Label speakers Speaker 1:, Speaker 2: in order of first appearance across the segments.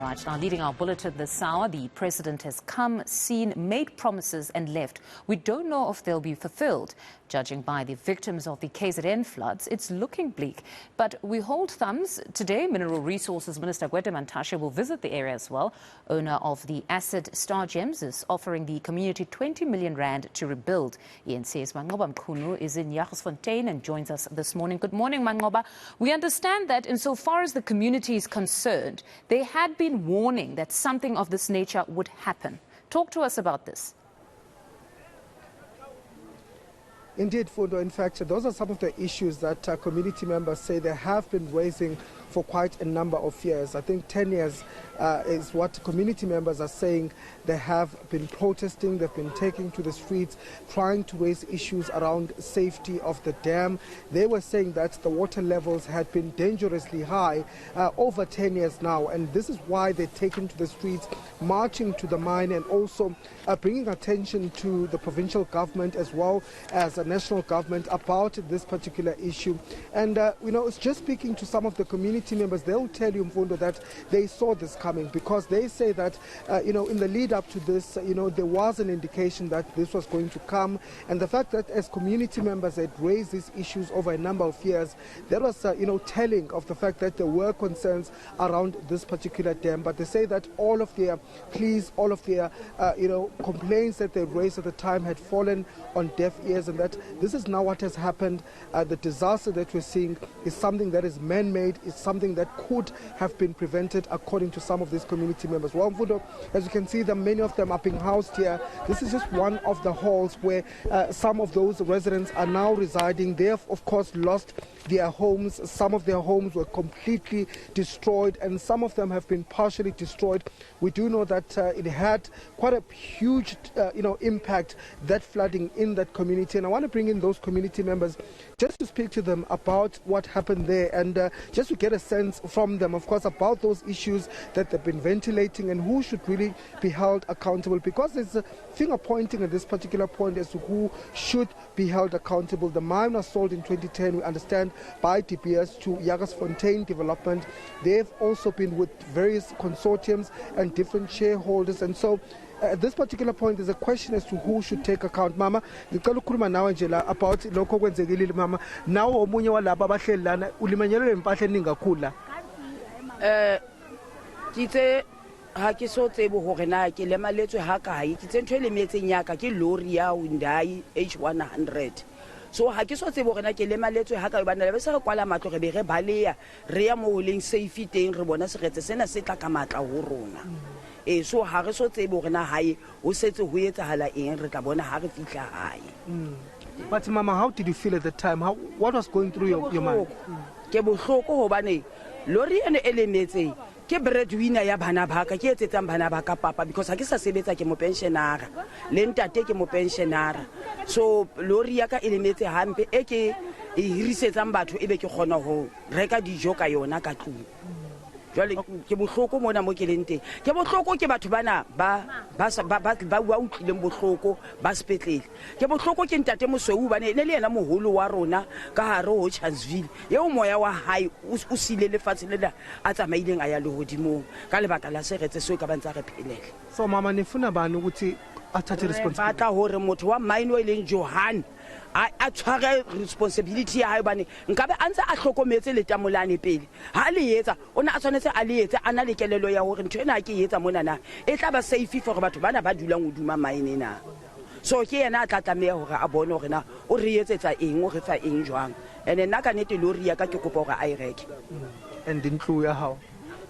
Speaker 1: Right, now leading our bulletin this hour, the president has come, seen, made promises and left. We don't know if they'll be fulfilled. Judging by the victims of the KZN floods, it's looking bleak. But we hold thumbs. Today, Mineral Resources Minister Mantashe will visit the area as well. Owner of the asset Star Gems is offering the community 20 million rand to rebuild. eNCA's Manqoba Mchunu is in Jagersfontein and joins us this morning. Good morning, Manqoba. We understand that insofar as the community is concerned, they had been warning that something of this nature would happen. Talk to us about this.
Speaker 2: Indeed, Fundo. In fact, those are some of the issues that community members say they have been raising for quite a number of years. I think 10 years is what community members are saying. They have been protesting, they've been taking to the streets, trying to raise issues around safety of the dam. They were saying that the water levels had been dangerously high over 10 years now, and this is why they're taking to the streets, marching to the mine, and also bringing attention to the provincial government as well as the national government about this particular issue. And, it's just speaking to some of the community members, they'll tell you, Mfundo, that they saw this coming, because they say that, in the lead up to this, there was an indication that this was going to come. And the fact that as community members had raised these issues over a number of years, there was, telling of the fact that there were concerns around this particular dam. But they say that all of their pleas, all of their, complaints that they raised at the time had fallen on deaf ears, and that this is now what has happened. The disaster that we're seeing is something that is man-made, is something that could have been prevented, according to some of these community members. Well, Mfundo, as you can see, many of them are being housed here. This is just one of the halls where some of those residents are now residing. They have, of course, lost their homes. Some of their homes were completely destroyed, and some of them have been partially destroyed. We do know that it had quite a huge, impact, that flooding in that community. And I want to bring in those community members just to speak to them about what happened there, and just to get a sense from them, of course, about those issues that they've been ventilating and who should really be held accountable, because there's a finger pointing at this particular point as to who should be held accountable. The mine was sold in 2010, we understand, by DBS to Jagersfontein Development. They've also been with various consortiums and different shareholders, and so at this particular point, there's a question as to who should take account. Mama, ngicela ukukhuluma nawe nje la about lokho kwenzekile mama. Nawe omunye walabo abahleli lana ulimanyelwe impahla eningi kakhulu la.
Speaker 3: Kitse ha ke so tsebo hore na ke lemaletswe ha kae. Kitse ntho e lemetseng ya ka ke lori ya Hyundai H100. So ha ke so tsebo hore na ke lemaletswe ha kae bana le se re kwala matlo re be re baleya re ya mo leng safe teng re bona seretse sena se tla ka matla ho rona. So ha re so tsebo hore na hae ho setse ho etsahala eng re tla bona ha re fihla hae.
Speaker 2: But mama, how did you feel at the time? What was going through your mind?
Speaker 3: Ke bohloko hobane lori ene e lemetseng ke breadwinner ya bana ba ka, ke etsetsang bana ba ka papa, because ha ke sa sebetsa ke mo pensionera le ntate ke mo pensionera. So lori ya ka e lemetse hampe e ke e hirisetsang batho e be ke kgona ho reka dijo ka yona ka tlung. Jwale ke bohloko mona mo ke leng teng. Ke bohloko ke batho bana ba utlileng bohloko ba sepetlele. Ke bohloko ke ntate Mosweu bane ne le yena moholo wa rona ka hare ho Chansville. Eo moya wa hae o sile lefatshe le a tsamaileng a ya le hodimo ka lebaka la seretse se ka bantsa re phelele.
Speaker 2: So mama, nifuna bani ukuthi athathe responsibility?
Speaker 3: Batla hore motho wa mine o eleng Johan a tshware responsibility ya hae bane nkabe a ntse a hlokometse le tamolane pele ha le etsa ona a tshwanetse a le etsa ana le kelelo ya hore ntho ena ke etsa mona na e tla ba safe for batho bana ba dulang o duma mine na. So ke yena a tla tlameha hore a bone hore na o re etsetsa eng o re fa eng jwang, ene nna ka nete lori ya ka ke kopa hore a e reke.
Speaker 2: And dintlo ya hao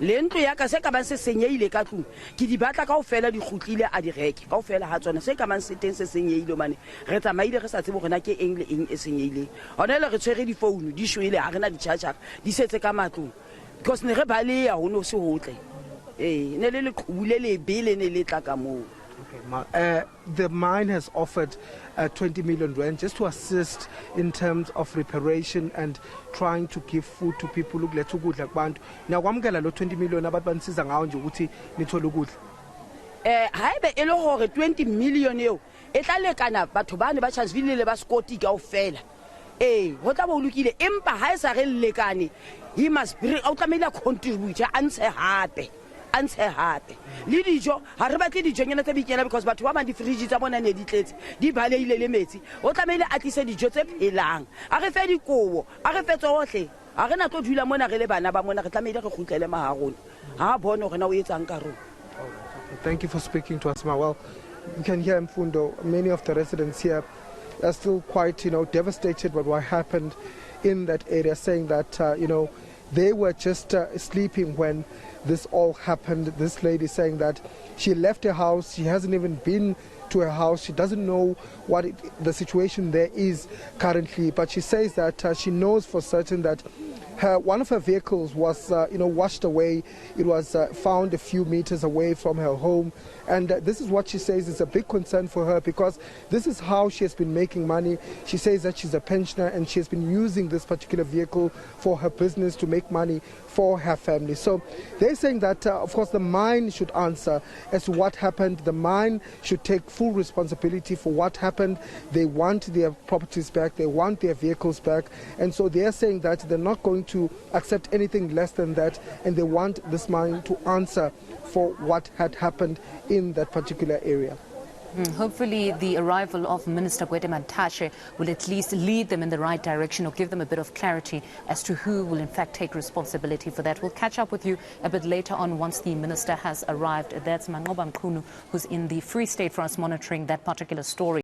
Speaker 3: le ntlo ya ka se ka bang se senyeile ka tlung ke di batla kaofela di kgutlile a di reke kaofela ha tsona se ka bang se teng se senyeile mane re tsamaile re sa tsebo rena ke eng le eng e senyeile. Hona le re tshwere di phone di shwele ha rena di charger di setse ka matlong, because ne re baleya ho no se hotle ne le qhubule le bele ne le tla ka moo.
Speaker 2: The mine has offered 20 million rand just to assist in terms of reparation and trying to give food to people who let ukudla kubantu. Nakwamukela lo 20 million abantu banisiza ngawo nje ukuthi nithola ukudla.
Speaker 3: Haebe e le hore 20 million eo e tla lekana batho bane ba Chansville le ba Scotty kaofela. Ho tla bo lokile empa ha e sa re lekane he must bring out tlamela contribute a ntshe hape. a ntshe hape le dijo ha re batle dijonyana tse bikela because batho ba bang di-fridge tsa bona ne di tletse di baleile le metsi o tlamehile a tlise dijo tse phelang a re fe dikobo a re fe tsohle a re na tlo dula mona re le bana ba mona re tlamehile re kgutlele maha rona ha bone hore na o etsang ka rona.
Speaker 2: Thank you for speaking to us, Ma. Well, you can hear Mfundo, many of the residents here are still quite, devastated by what happened in that area, saying that, they were just sleeping when this all happened. This lady saying that she left her house, she hasn't even been to her house, she doesn't know what the situation there is currently, but she says that she knows for certain that one of her vehicles was, washed away. It was found a few meters away from her home. And this is what she says is a big concern for her because this is how she has been making money. She says that she's a pensioner and she has been using this particular vehicle for her business to make money for her family. So they're saying that, of course, the mine should answer as to what happened. The mine should take full responsibility for what happened. They want their properties back. They want their vehicles back. And so they're saying that they're not going to accept anything less than that, and they want this mine to answer for what had happened in that particular area.
Speaker 1: Hopefully the arrival of Minister Mantashe will at least lead them in the right direction or give them a bit of clarity as to who will in fact take responsibility for that. We'll catch up with you a bit later on once the minister has arrived. That's Manqoba Mchunu, who's in the Free State for us monitoring that particular story.